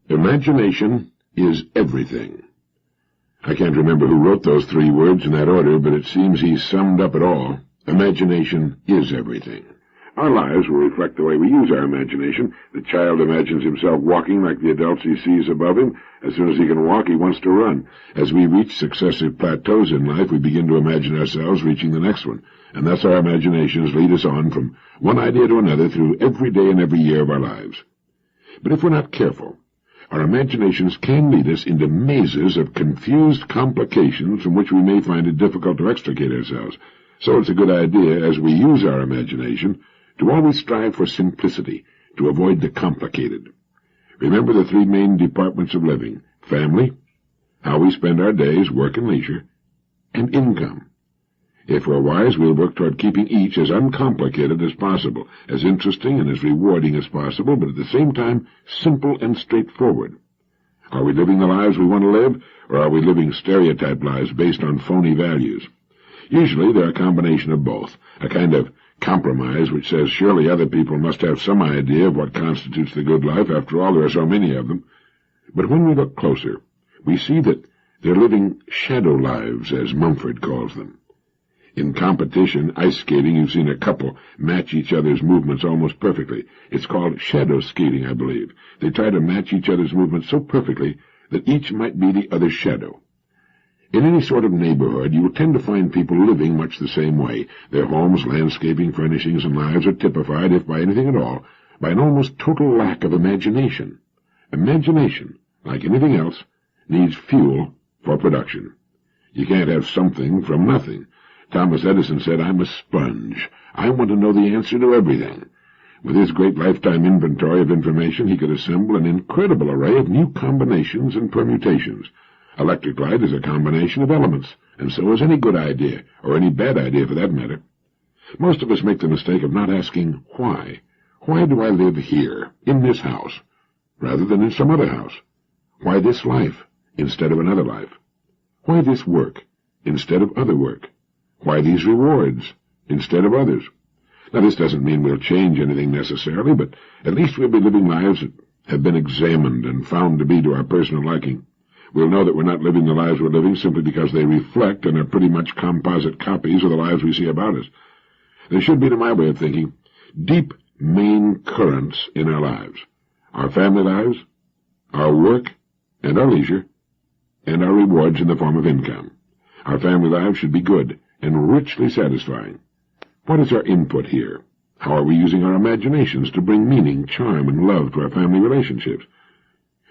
Imagination is everything. I can't remember who wrote those 3 words in that order, but it seems he summed up it all. Imagination is everything. Our lives will reflect the way we use our imagination. The child imagines himself walking like the adults he sees above him. As soon as he can walk, he wants to run. As we reach successive plateaus in life, we begin to imagine ourselves reaching the next one. And thus our imaginations lead us on from one idea to another through every day and every year of our lives. But if we're not careful, our imaginations can lead us into mazes of confused complications from which we may find it difficult to extricate ourselves. So it's a good idea, as we use our imagination, to always strive for simplicity, to avoid the complicated. Remember the 3 main departments of living: family, how we spend our days, work and leisure, and income. If we're wise, we'll work toward keeping each as uncomplicated as possible, as interesting and as rewarding as possible, but at the same time simple and straightforward. Are we living the lives we want to live, or are we living stereotyped lives based on phony values? Usually they're a combination of both, a kind of compromise which says surely other people must have some idea of what constitutes the good life. After all, there are so many of them. But when we look closer, we see that they're living shadow lives, as Mumford calls them. In competition, ice skating, you've seen a couple match each other's movements almost perfectly. It's called shadow skating, I believe. They try to match each other's movements so perfectly that each might be the other's shadow. In any sort of neighborhood, you will tend to find people living much the same way. Their homes, landscaping, furnishings, and lives are typified, if by anything at all, by an almost total lack of imagination. Imagination, like anything else, needs fuel for production. You can't have something from nothing. Thomas Edison said, "I'm a sponge. I want to know the answer to everything." With his great lifetime inventory of information, he could assemble an incredible array of new combinations and permutations. Electric light is a combination of elements, and so is any good idea, or any bad idea for that matter. Most of us make the mistake of not asking why. Why do I live here, in this house, rather than in some other house? Why this life instead of another life? Why this work instead of other work? Why these rewards instead of others? Now, this doesn't mean we'll change anything necessarily, but at least we'll be living lives that have been examined and found to be to our personal liking. We'll know that we're not living the lives we're living simply because they reflect and are pretty much composite copies of the lives we see about us. There should be, to my way of thinking, deep main currents in our lives. Our family lives, our work and our leisure, and our rewards in the form of income. Our family lives should be good and richly satisfying. What is our input here? How are we using our imaginations to bring meaning, charm, and love to our family relationships?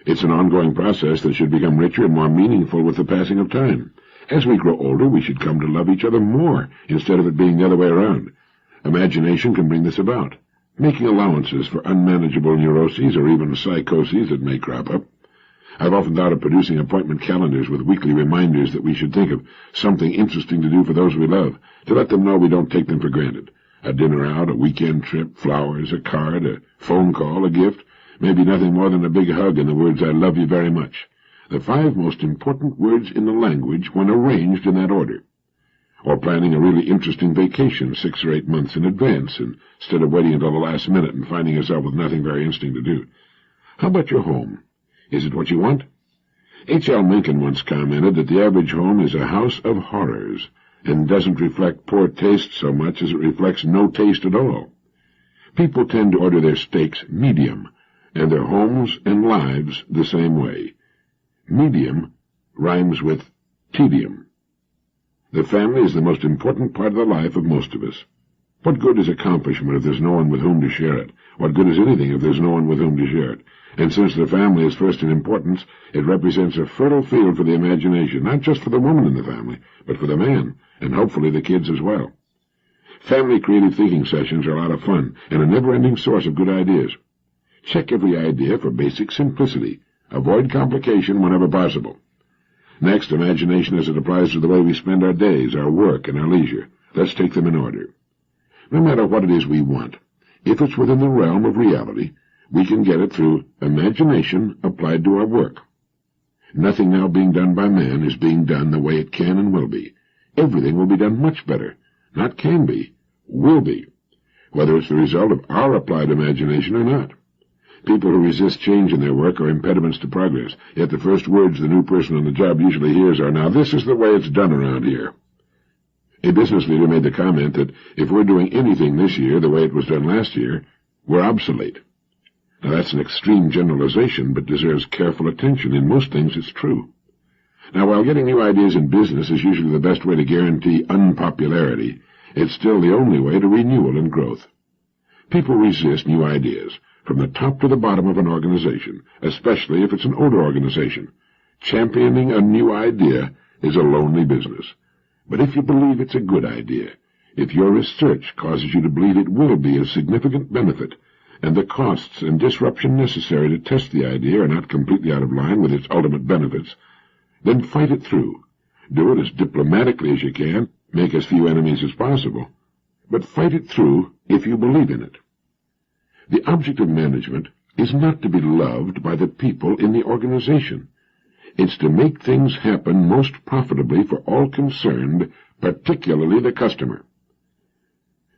It's an ongoing process that should become richer and more meaningful with the passing of time. As we grow older, we should come to love each other more, instead of it being the other way around. Imagination can bring this about, making allowances for unmanageable neuroses or even psychoses that may crop up. I've often thought of producing appointment calendars with weekly reminders that we should think of something interesting to do for those we love, to let them know we don't take them for granted. A dinner out, a weekend trip, flowers, a card, a phone call, a gift, maybe nothing more than a big hug and the words, "I love you very much." The 5 most important words in the language when arranged in that order. Or planning a really interesting vacation 6 or 8 months in advance, instead of waiting until the last minute and finding yourself with nothing very interesting to do. How about your home? Is it what you want? H.L. Mencken once commented that the average home is a house of horrors, and doesn't reflect poor taste so much as it reflects no taste at all. People tend to order their steaks medium, and their homes and lives the same way. Medium rhymes with tedium. The family is the most important part of the life of most of us. What good is accomplishment if there's no one with whom to share it? What good is anything if there's no one with whom to share it? And since the family is first in importance, it represents a fertile field for the imagination, not just for the woman in the family, but for the man, and hopefully the kids as well. Family creative thinking sessions are a lot of fun, and a never-ending source of good ideas. Check every idea for basic simplicity. Avoid complication whenever possible. Next, imagination as it applies to the way we spend our days, our work, and our leisure. Let's take them in order. No matter what it is we want, if it's within the realm of reality, we can get it through imagination applied to our work. Nothing now being done by man is being done the way it can and will be. Everything will be done much better. Not can be, will be, whether it's the result of our applied imagination or not. People who resist change in their work are impediments to progress, yet the first words the new person on the job usually hears are, "Now this is the way it's done around here." A business leader made the comment that if we're doing anything this year the way it was done last year, we're obsolete. Now that's an extreme generalization, but deserves careful attention. In most things it's true. Now, while getting new ideas in business is usually the best way to guarantee unpopularity, it's still the only way to renewal and growth. People resist new ideas, from the top to the bottom of an organization, especially if it's an older organization. Championing a new idea is a lonely business. But if you believe it's a good idea, if your research causes you to believe it will be of significant benefit, and the costs and disruption necessary to test the idea are not completely out of line with its ultimate benefits, then fight it through. Do it as diplomatically as you can, make as few enemies as possible, but fight it through if you believe in it. The object of management is not to be loved by the people in the organization. It's to make things happen most profitably for all concerned, particularly the customer.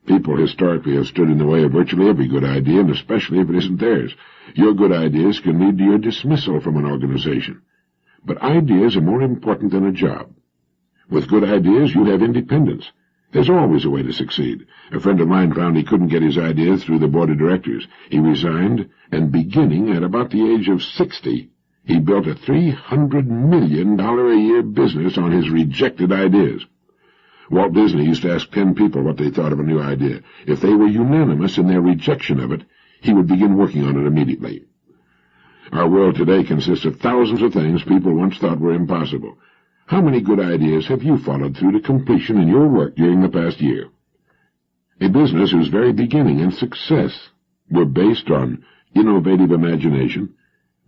People historically have stood in the way of virtually every good idea, and especially if it isn't theirs. Your good ideas can lead to your dismissal from an organization. But ideas are more important than a job. With good ideas, you have independence. There's always a way to succeed. A friend of mine found he couldn't get his ideas through the board of directors. He resigned, and beginning at about the age of 60, he built a $300 million a year business on his rejected ideas. Walt Disney used to ask 10 people what they thought of a new idea. If they were unanimous in their rejection of it, he would begin working on it immediately. Our world today consists of thousands of things people once thought were impossible. How many good ideas have you followed through to completion in your work during the past year? A business whose very beginning and success were based on innovative imagination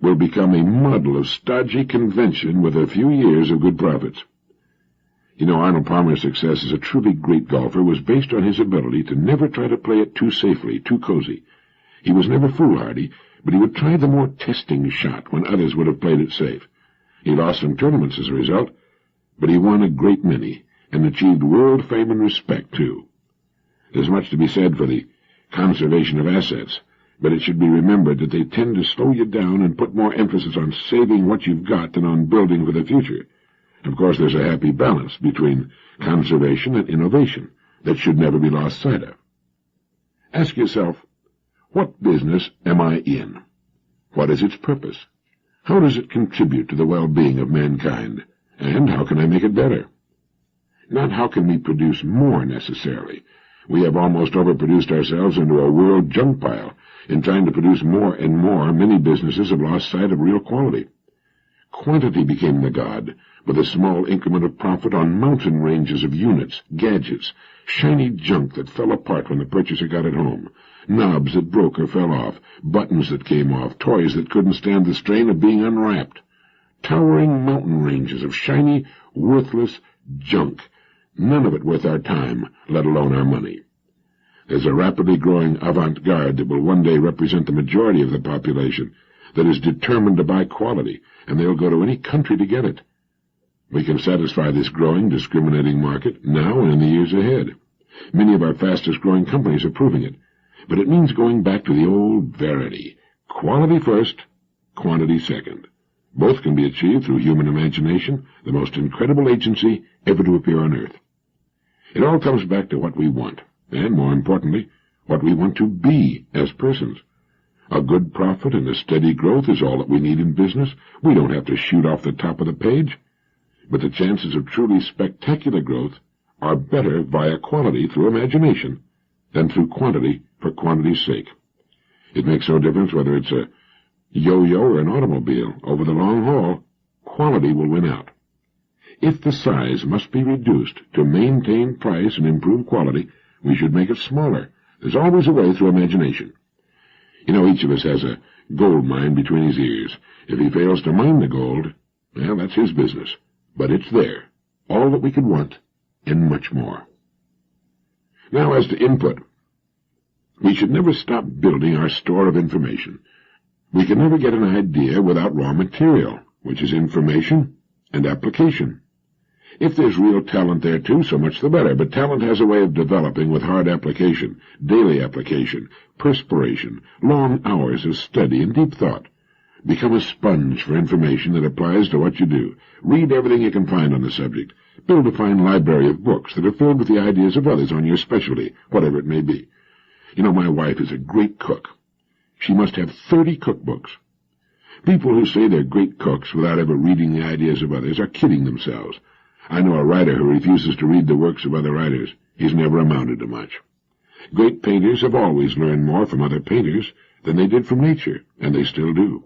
will become a model of stodgy convention with a few years of good profits. You know, Arnold Palmer's success as a truly great golfer was based on his ability to never try to play it too safely, too cozy. He was never foolhardy, but he would try the more testing shot when others would have played it safe. He lost some tournaments as a result, but he won a great many, and achieved world fame and respect, too. There's much to be said for the conservation of assets, but it should be remembered that they tend to slow you down and put more emphasis on saving what you've got than on building for the future. Of course, there's a happy balance between conservation and innovation that should never be lost sight of. Ask yourself, what business am I in? What is its purpose? How does it contribute to the well-being of mankind? And how can I make it better? Not how can we produce more necessarily. We have almost overproduced ourselves into a world junk pile. In trying to produce more and more, many businesses have lost sight of real quality. Quantity became the god, with a small increment of profit on mountain ranges of units, gadgets, shiny junk that fell apart when the purchaser got it home, knobs that broke or fell off, buttons that came off, toys that couldn't stand the strain of being unwrapped. Towering mountain ranges of shiny, worthless junk, none of it worth our time, let alone our money. There's a rapidly growing avant-garde that will one day represent the majority of the population, that is determined to buy quality, and they'll go to any country to get it. We can satisfy this growing, discriminating market now and in the years ahead. Many of our fastest-growing companies are proving it, but it means going back to the old verity. Quality first, quantity second. Both can be achieved through human imagination, the most incredible agency ever to appear on Earth. It all comes back to what we want, and, more importantly, what we want to be as persons. A good profit and a steady growth is all that we need in business. We don't have to shoot off the top of the page. But the chances of truly spectacular growth are better via quality through imagination than through quantity for quantity's sake. It makes no difference whether it's a yo-yo or an automobile. Over the long haul, quality will win out. If the size must be reduced to maintain price and improve quality, we should make it smaller. There's always a way through imagination. You know, each of us has a gold mine between his ears. If he fails to mine the gold, well, that's his business. But it's there, all that we could want, and much more. Now, as to input, we should never stop building our store of information. We can never get an idea without raw material, which is information and application. If there's real talent there, too, so much the better. But talent has a way of developing with hard application, daily application, perspiration, long hours of study and deep thought. Become a sponge for information that applies to what you do. Read everything you can find on the subject. Build a fine library of books that are filled with the ideas of others on your specialty, whatever it may be. You know, my wife is a great cook. She must have 30 cookbooks. People who say they're great cooks without ever reading the ideas of others are kidding themselves. I know a writer who refuses to read the works of other writers. He's never amounted to much. Great painters have always learned more from other painters than they did from nature, and they still do.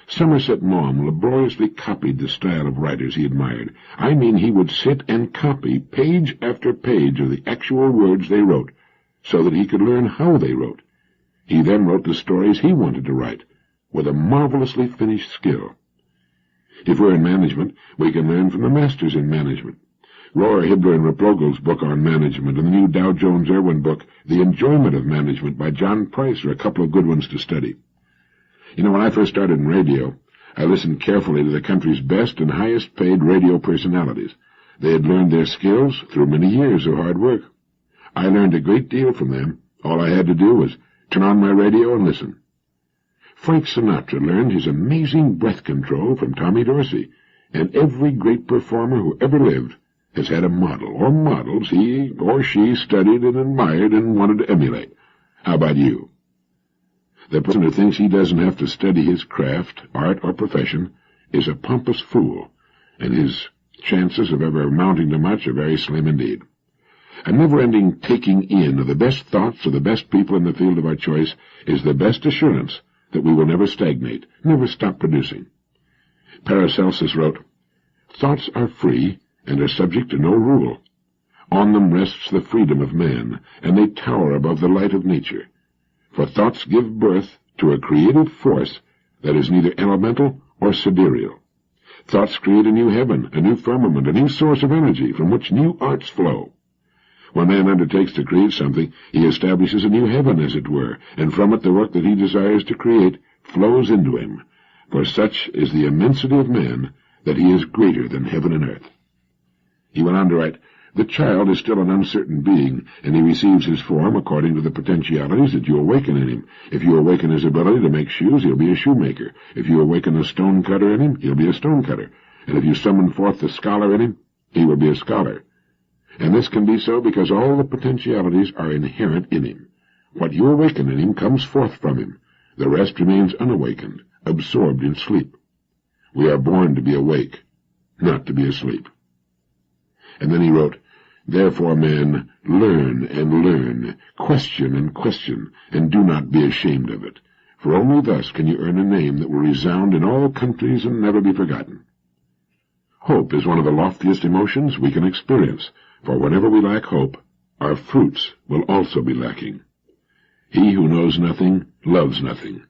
Somerset Maugham laboriously copied the style of writers he admired. I mean, he would sit and copy page after page of the actual words they wrote, so that he could learn how they wrote. He then wrote the stories he wanted to write, with a marvelously finished skill. If we're in management, we can learn from the masters in management. Rohr, Hibbler, and Replogel's book on management, and the new Dow Jones-Irwin book, The Enjoyment of Management, by John Price, are a couple of good ones to study. You know, when I first started in radio, I listened carefully to the country's best and highest-paid radio personalities. They had learned their skills through many years of hard work. I learned a great deal from them. All I had to do was turn on my radio and listen. Frank Sinatra learned his amazing breath control from Tommy Dorsey, and every great performer who ever lived has had a model or models he or she studied and admired and wanted to emulate. How about you? The person who thinks he doesn't have to study his craft, art, or profession is a pompous fool, and his chances of ever amounting to much are very slim indeed. A never-ending taking in of the best thoughts of the best people in the field of our choice is the best assurance that we will never stagnate, never stop producing. Paracelsus wrote, "Thoughts are free and are subject to no rule. On them rests the freedom of man, and they tower above the light of nature. For thoughts give birth to a creative force that is neither elemental or sidereal. Thoughts create a new heaven, a new firmament, a new source of energy from which new arts flow. When man undertakes to create something, he establishes a new heaven, as it were, and from it the work that he desires to create flows into him. For such is the immensity of man that he is greater than heaven and earth." He went on to write, "The child is still an uncertain being, and he receives his form according to the potentialities that you awaken in him. If you awaken his ability to make shoes, he'll be a shoemaker. If you awaken a stone cutter in him, he'll be a stone cutter. And if you summon forth the scholar in him, he will be a scholar. And this can be so because all the potentialities are inherent in him. What you awaken in him comes forth from him. The rest remains unawakened, absorbed in sleep. We are born to be awake, not to be asleep." And then he wrote, "Therefore, man, learn and learn, question and question, and do not be ashamed of it. For only thus can you earn a name that will resound in all countries and never be forgotten." Hope is one of the loftiest emotions we can experience, for whenever we lack hope, our fruits will also be lacking. He who knows nothing loves nothing.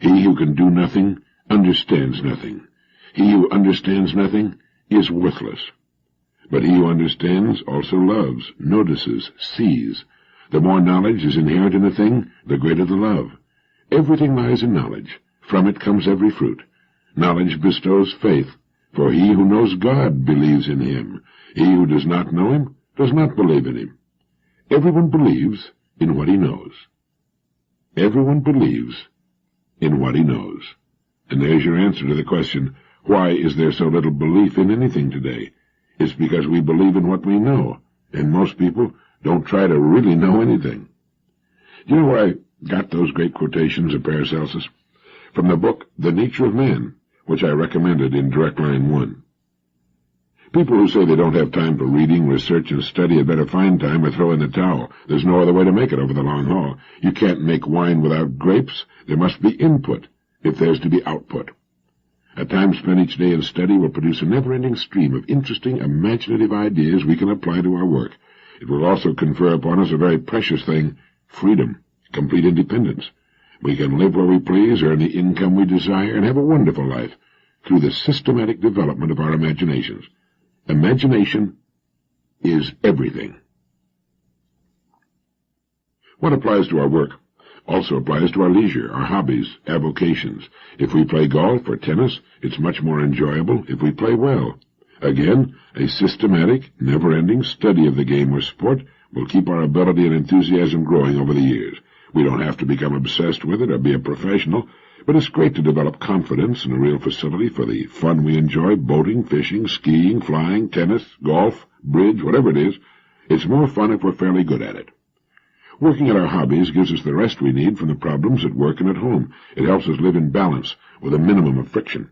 He who can do nothing understands nothing. He who understands nothing is worthless. But he who understands also loves, notices, sees. The more knowledge is inherent in a thing, the greater the love. Everything lies in knowledge. From it comes every fruit. Knowledge bestows faith, for he who knows God believes in him. He who does not know him does not believe in him. Everyone believes in what he knows. Everyone believes in what he knows. And there's your answer to the question, why is there so little belief in anything today? It's because we believe in what we know, and most people don't try to really know anything. Do you know where I got those great quotations of Paracelsus? From the book The Nature of Man, which I recommended in Direct Line 1. People who say they don't have time for reading, research, and study had better find time or throw in the towel. There's no other way to make it over the long haul. You can't make wine without grapes. There must be input if there's to be output. A time spent each day in study will produce a never-ending stream of interesting, imaginative ideas we can apply to our work. It will also confer upon us a very precious thing, freedom, complete independence. We can live where we please, earn the income we desire, and have a wonderful life through the systematic development of our imaginations. Imagination is everything. What applies to our work also applies to our leisure, our hobbies, avocations. If we play golf or tennis, it's much more enjoyable if we play well. Again, a systematic, never-ending study of the game or sport will keep our ability and enthusiasm growing over the years. We don't have to become obsessed with it or be a professional, but it's great to develop confidence and a real facility for the fun we enjoy: boating, fishing, skiing, flying, tennis, golf, bridge, whatever it is. It's more fun if we're fairly good at it. Working at our hobbies gives us the rest we need from the problems at work and at home. It helps us live in balance with a minimum of friction.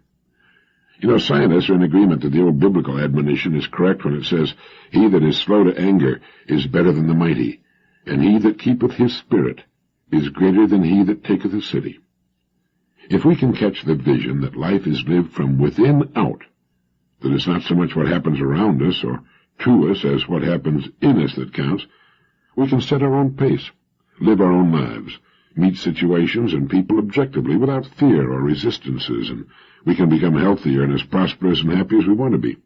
Scientists are in agreement that the old biblical admonition is correct when it says, "He that is slow to anger is better than the mighty, and he that keepeth his spirit is greater than he that taketh a city." If we can catch the vision that life is lived from within out, that it's not so much what happens around us or to us as what happens in us that counts, we can set our own pace, live our own lives, meet situations and people objectively without fear or resistances, and we can become healthier and as prosperous and happy as we want to be.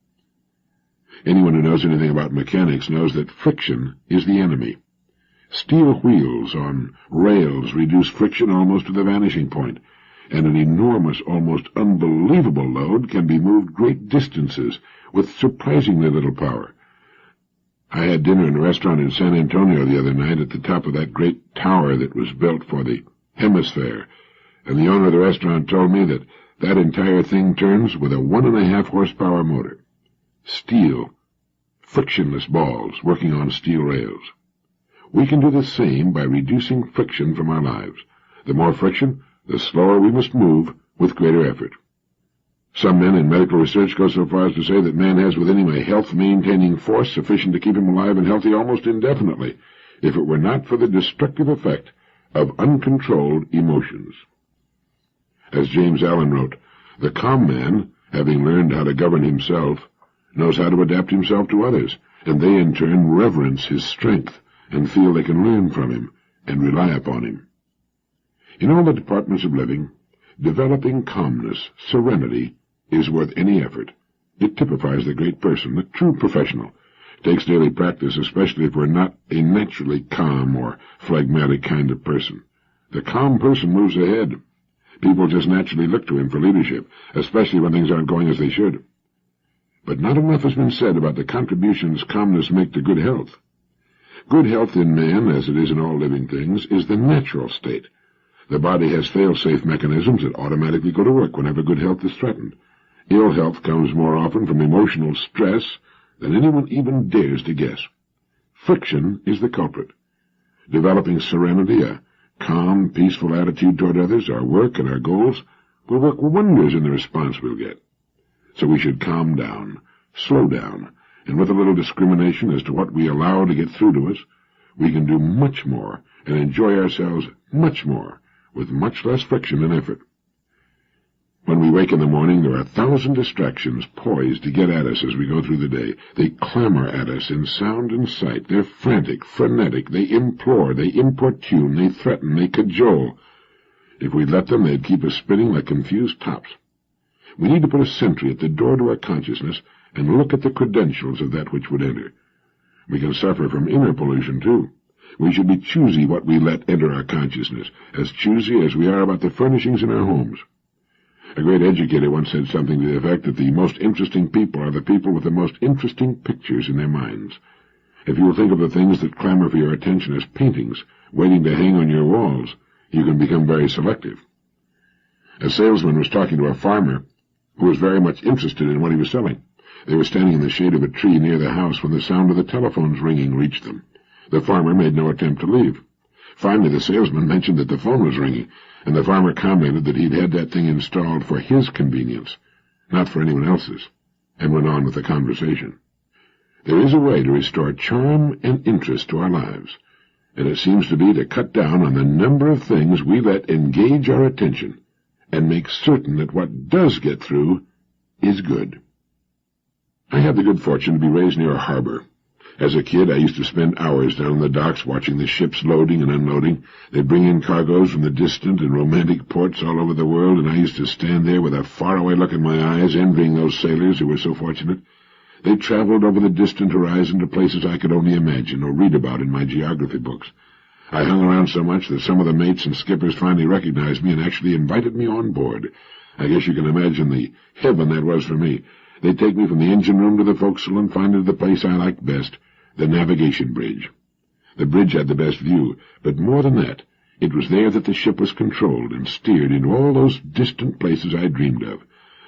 Anyone who knows anything about mechanics knows that friction is the enemy. Steel wheels on rails reduce friction almost to the vanishing point, and an enormous, almost unbelievable load can be moved great distances with surprisingly little power. I had dinner in a restaurant in San Antonio the other night at the top of that great tower that was built for the Hemisphere, and the owner of the restaurant told me that that entire thing turns with a 1.5 horsepower motor. Steel, frictionless balls working on steel rails. We can do the same by reducing friction from our lives. The more friction, the slower we must move with greater effort. Some men in medical research go so far as to say that man has within him a health-maintaining force sufficient to keep him alive and healthy almost indefinitely, if it were not for the destructive effect of uncontrolled emotions. As James Allen wrote, "The calm man, having learned how to govern himself, knows how to adapt himself to others, and they in turn reverence his strength and feel they can learn from him and rely upon him." In all the departments of living, developing calmness, serenity, is worth any effort. It typifies the great person, the true professional. It takes daily practice, especially if we're not a naturally calm or phlegmatic kind of person. The calm person moves ahead. People just naturally look to him for leadership, especially when things aren't going as they should. But not enough has been said about the contributions calmness makes to good health. Good health in man, as it is in all living things, is the natural state. The body has fail-safe mechanisms that automatically go to work whenever good health is threatened. Ill health comes more often from emotional stress than anyone even dares to guess. Friction is the culprit. Developing serenity, a calm, peaceful attitude toward others, our work, and our goals will work wonders in the response we'll get. So we should calm down, slow down, and with a little discrimination as to what we allow to get through to us, we can do much more and enjoy ourselves much more with much less friction and effort. When we wake in the morning, there are 1,000 distractions poised to get at us as we go through the day. They clamor at us in sound and sight. They're frantic, frenetic. They implore, they importune, they threaten, they cajole. If we'd let them, they'd keep us spinning like confused tops. We need to put a sentry at the door to our consciousness and look at the credentials of that which would enter. We can suffer from inner pollution, too. We should be choosy what we let enter our consciousness, as choosy as we are about the furnishings in our homes. A great educator once said something to the effect that the most interesting people are the people with the most interesting pictures in their minds. If you will think of the things that clamor for your attention as paintings, waiting to hang on your walls, you can become very selective. A salesman was talking to a farmer who was very much interested in what he was selling. They were standing in the shade of a tree near the house when the sound of the telephone's ringing reached them. The farmer made no attempt to leave. Finally, the salesman mentioned that the phone was ringing, and the farmer commented that he'd had that thing installed for his convenience, not for anyone else's, and went on with the conversation. There is a way to restore charm and interest to our lives, and it seems to be to cut down on the number of things we let engage our attention and make certain that what does get through is good. I had the good fortune to be raised near a harbor. As a kid, I used to spend hours down the docks watching the ships loading and unloading. They'd bring in cargoes from the distant and romantic ports all over the world, and I used to stand there with a faraway look in my eyes, envying those sailors who were so fortunate. They traveled over the distant horizon to places I could only imagine or read about in my geography books. I hung around so much that some of the mates and skippers finally recognized me and actually invited me on board. I guess you can imagine the heaven that was for me. They'd take me from the engine room to the forecastle and find the place I liked best, the navigation bridge. The bridge had the best view, but more than that, it was there that the ship was controlled and steered into all those distant places I dreamed of.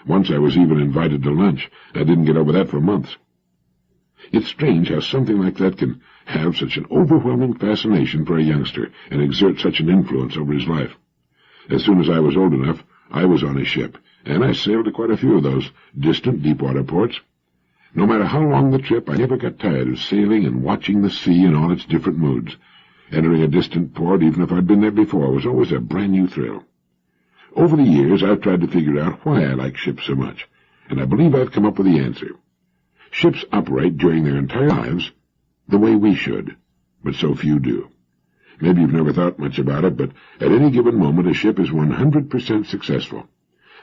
Once I was even invited to lunch. I didn't get over that for months. It's strange how something like that can have such an overwhelming fascination for a youngster and exert such an influence over his life. As soon as I was old enough, I was on a ship, and I sailed to quite a few of those distant deep-water ports. No matter how long the trip, I never got tired of sailing and watching the sea in all its different moods. Entering a distant port, even if I'd been there before, was always a brand-new thrill. Over the years, I've tried to figure out why I like ships so much, and I believe I've come up with the answer. Ships operate during their entire lives the way we should, but so few do. Maybe you've never thought much about it, but at any given moment a ship is 100% successful.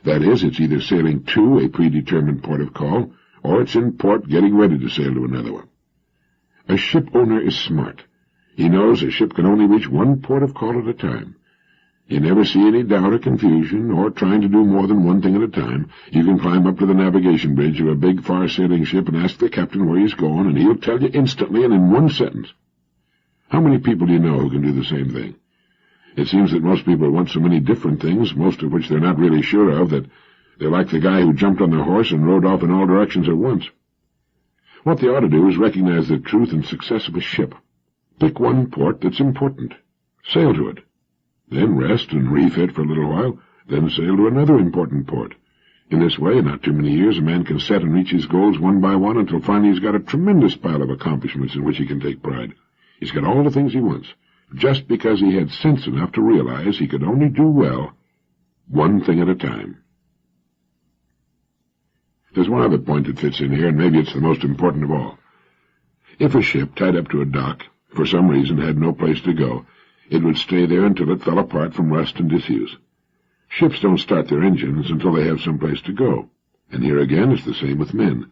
That is, it's either sailing to a predetermined port of call, or it's in port getting ready to sail to another one. A ship owner is smart. He knows a ship can only reach one port of call at a time. You never see any doubt or confusion, or trying to do more than one thing at a time. You can climb up to the navigation bridge of a big, far-sailing ship and ask the captain where he's going, and he'll tell you instantly and in one sentence. How many people do you know who can do the same thing? It seems that most people want so many different things, most of which they're not really sure of, that they're like the guy who jumped on the horse and rode off in all directions at once. What they ought to do is recognize the truth and success of a ship. Pick one port that's important. Sail to it. Then rest and refit for a little while, then sail to another important port. In this way, in not too many years, a man can set and reach his goals one by one until finally he's got a tremendous pile of accomplishments in which he can take pride. He's got all the things he wants, just because he had sense enough to realize he could only do well one thing at a time. There's one other point that fits in here, and maybe it's the most important of all. If a ship tied up to a dock, for some reason had no place to go, it would stay there until it fell apart from rust and disuse. Ships don't start their engines until they have some place to go, and here again it's the same with men.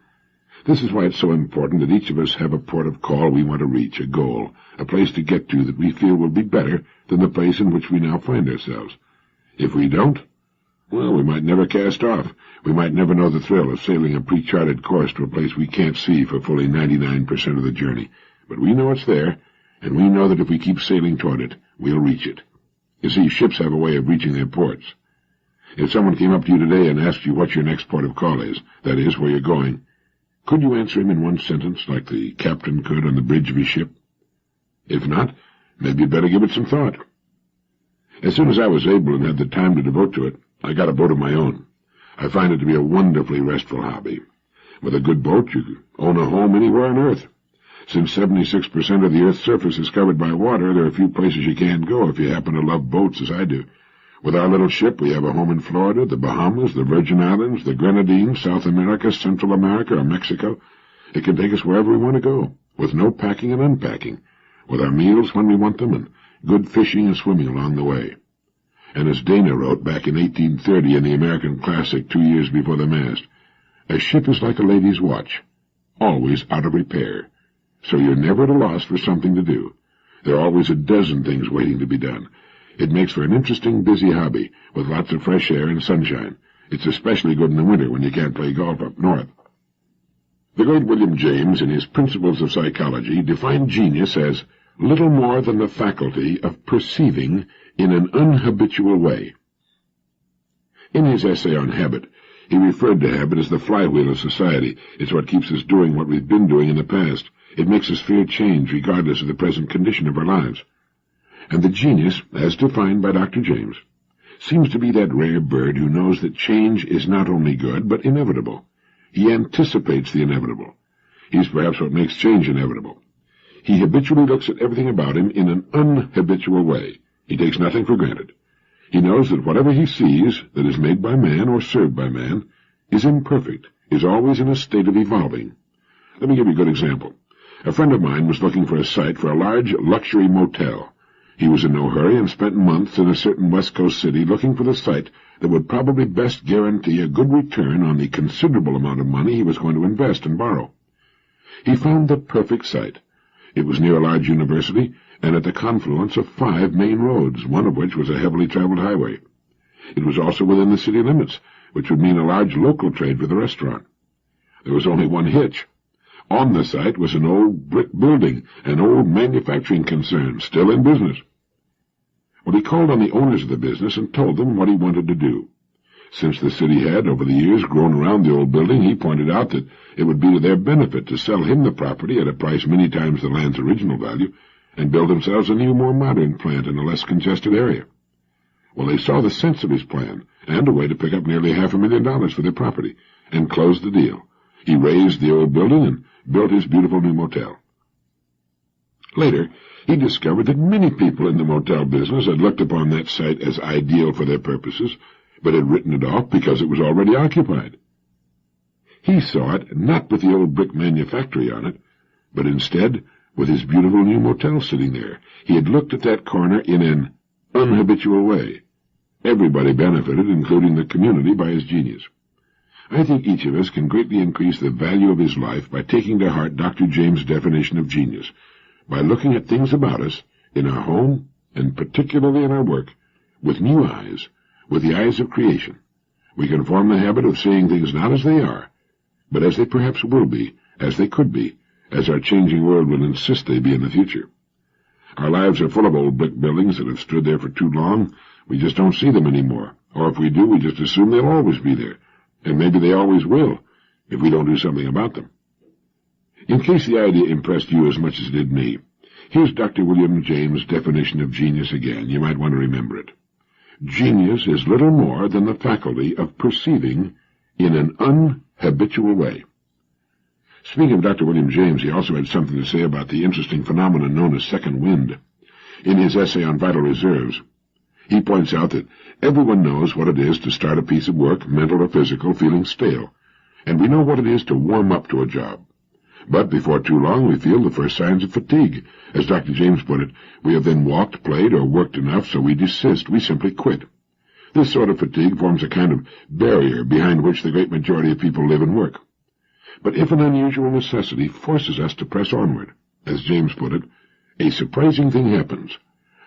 This is why it's so important that each of us have a port of call we want to reach, a goal, a place to get to that we feel will be better than the place in which we now find ourselves. If we don't, well, we might never cast off. We might never know the thrill of sailing a pre-charted course to a place we can't see for fully 99% of the journey. But we know it's there, and we know that if we keep sailing toward it, we'll reach it. You see, ships have a way of reaching their ports. If someone came up to you today and asked you what your next port of call is, that is, where you're going, could you answer him in one sentence like the captain could on the bridge of his ship? If not, maybe you'd better give it some thought. As soon as I was able and had the time to devote to it, I got a boat of my own. I find it to be a wonderfully restful hobby. With a good boat, you can own a home anywhere on Earth. Since 76% of the Earth's surface is covered by water, there are few places you can't go if you happen to love boats as I do. With our little ship, we have a home in Florida, the Bahamas, the Virgin Islands, the Grenadines, South America, Central America, or Mexico. It can take us wherever we want to go, with no packing and unpacking, with our meals when we want them, and good fishing and swimming along the way. And as Dana wrote back in 1830 in the American Classic 2 years before the mast, a ship is like a lady's watch, always out of repair. So you're never at a loss for something to do. There are always a dozen things waiting to be done. It makes for an interesting, busy hobby, with lots of fresh air and sunshine. It's especially good in the winter when you can't play golf up north. The great William James, in his Principles of Psychology, defined genius as little more than the faculty of perceiving in an unhabitual way. In his essay on habit, he referred to habit as the flywheel of society. It's what keeps us doing what we've been doing in the past. It makes us fear change regardless of the present condition of our lives. And the genius, as defined by Dr. James, seems to be that rare bird who knows that change is not only good, but inevitable. He anticipates the inevitable. He's perhaps what makes change inevitable. He habitually looks at everything about him in an unhabitual way. He takes nothing for granted. He knows that whatever he sees that is made by man or served by man is imperfect, is always in a state of evolving. Let me give you a good example. A friend of mine was looking for a site for a large luxury motel. He was in no hurry and spent months in a certain West Coast city looking for the site that would probably best guarantee a good return on the considerable amount of money he was going to invest and borrow. He found the perfect site. It was near a large university and at the confluence of 5 main roads, one of which was a heavily traveled highway. It was also within the city limits, which would mean a large local trade for the restaurant. There was only one hitch. On the site was an old brick building, an old manufacturing concern, still in business. Well, he called on the owners of the business and told them what he wanted to do. Since the city had, over the years, grown around the old building, he pointed out that it would be to their benefit to sell him the property at a price many times the land's original value and build themselves a new, more modern plant in a less congested area. Well, they saw the sense of his plan and a way to pick up nearly $500,000 for their property and closed the deal. He razed the old building and built his beautiful new motel. Later, he discovered that many people in the motel business had looked upon that site as ideal for their purposes, but had written it off because it was already occupied. He saw it not with the old brick manufactory on it, but instead with his beautiful new motel sitting there. He had looked at that corner in an unhabitual way. Everybody benefited, including the community, by his genius. I think each of us can greatly increase the value of his life by taking to heart Dr. James' definition of genius, by looking at things about us, in our home, and particularly in our work, with new eyes, with the eyes of creation. We can form the habit of seeing things not as they are, but as they perhaps will be, as they could be, as our changing world will insist they be in the future. Our lives are full of old brick buildings that have stood there for too long. We just don't see them anymore, or if we do, we just assume they'll always be there, and maybe they always will, if we don't do something about them. In case the idea impressed you as much as it did me, here's Dr. William James' definition of genius again. You might want to remember it. Genius is little more than the faculty of perceiving in an unhabitual way. Speaking of Dr. William James, he also had something to say about the interesting phenomenon known as second wind. In his essay on vital reserves, he points out that everyone knows what it is to start a piece of work, mental or physical, feeling stale, and we know what it is to warm up to a job. But before too long we feel the first signs of fatigue. As Dr. James put it, we have then walked, played, or worked enough, so we desist, we simply quit. This sort of fatigue forms a kind of barrier behind which the great majority of people live and work. But if an unusual necessity forces us to press onward, as James put it, a surprising thing happens.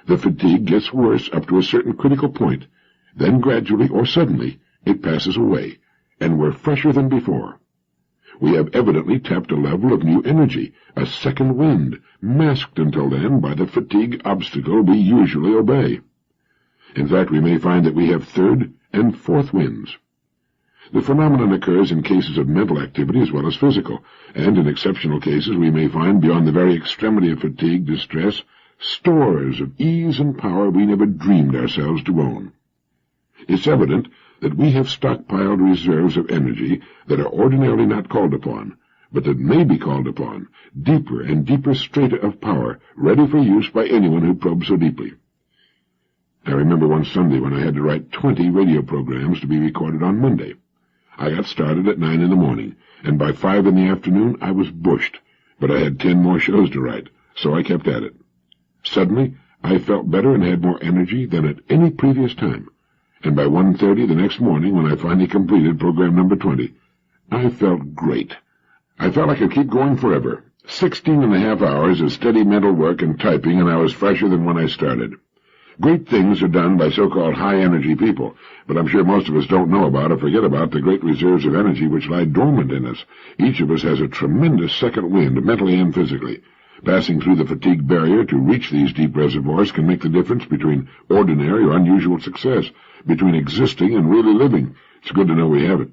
The fatigue gets worse up to a certain critical point, then gradually or suddenly it passes away, and we're fresher than before. We have evidently tapped a level of new energy, a second wind, masked until then by the fatigue obstacle we usually obey. In fact, we may find that we have third and fourth winds. The phenomenon occurs in cases of mental activity as well as physical, and in exceptional cases we may find, beyond the very extremity of fatigue, distress, stores of ease and power we never dreamed ourselves to own. It's evident that we have stockpiled reserves of energy that are ordinarily not called upon, but that may be called upon, deeper and deeper strata of power, ready for use by anyone who probes so deeply. I remember one Sunday when I had to write 20 radio programs to be recorded on Monday. I got started at 9 in the morning, and by 5 in the afternoon I was bushed, but I had 10 more shows to write, so I kept at it. Suddenly, I felt better and had more energy than at any previous time, and by 1:30 the next morning, when I finally completed program number 20, I felt great. I felt I could keep going forever. 16.5 hours of steady mental work and typing, and I was fresher than when I started. Great things are done by so-called high-energy people, but I'm sure most of us don't know about or forget about the great reserves of energy which lie dormant in us. Each of us has a tremendous second wind, mentally and physically. Passing through the fatigue barrier to reach these deep reservoirs can make the difference between ordinary or unusual success, between existing and really living. It's good to know we have it.